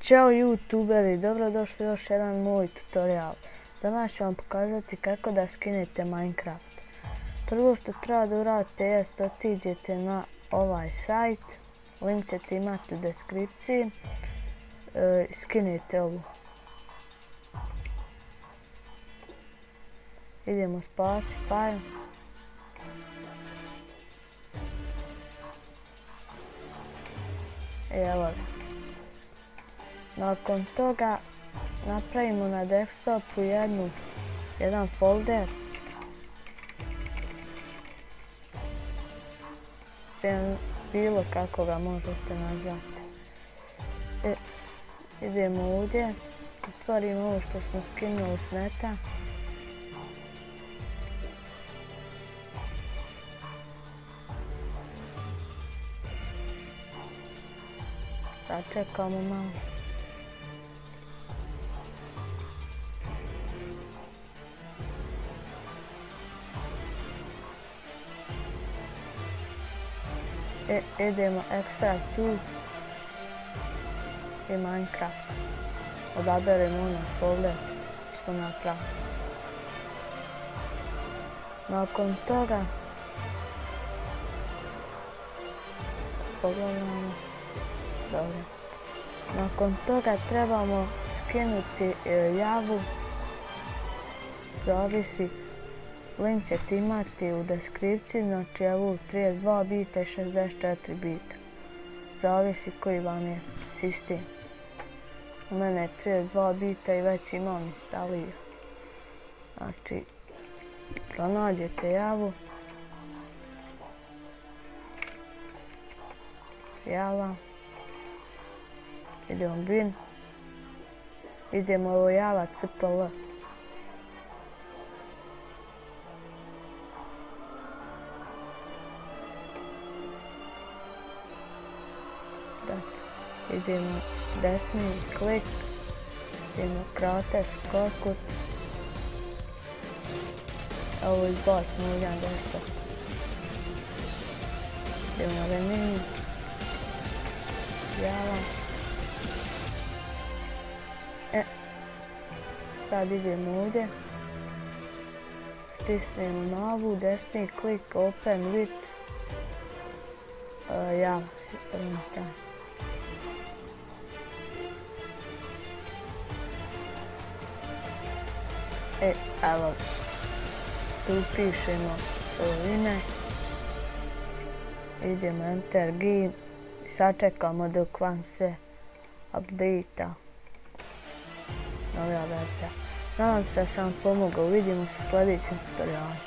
Ćao youtuberi, dobrodošli u još jedan moj tutorial. Danas ću vam pokazati kako da skinete Minecraft. Prvo što treba da uradite jest otiđete na ovaj sajt, link ćete imati u deskripciji, skinete ovu. Idemo spasi file. Evo ga. Nakon toga napravimo na desktopu jedan folder. Bilo kako ga možete nazvati. Idemo ovdje, otvorimo ovo što smo skinuli s neta. Sad čekamo malo. Idemo extract tu i Minecraft. Odaberemo onaj folder što napravimo. Nakon toga pogledamo. Dobro. Nakon toga trebamo skinuti javu. Zavisi. Link ćete imati u deskripciji, znači evo 32 bita i 64 bita. Zavisi koji vam je sistem. U mene je 32 bita i već imam instaliran. Znači, pronađete javu. Java. Idemo bin. Idemo ovo java CPL. Idemo desni klik, idemo krate skokut, ovo izbacimo ovdje na desktop. Idemo rename, java. Sad idemo ovdje, stisnemo na ovu, desni klik, open with, java. Evo, tu pišemo ime, idemo enter game i sačekamo dok vam se update-a nova verzija. Nadam se da sam vam pomogao, vidimo se u sljedećem tutorialu.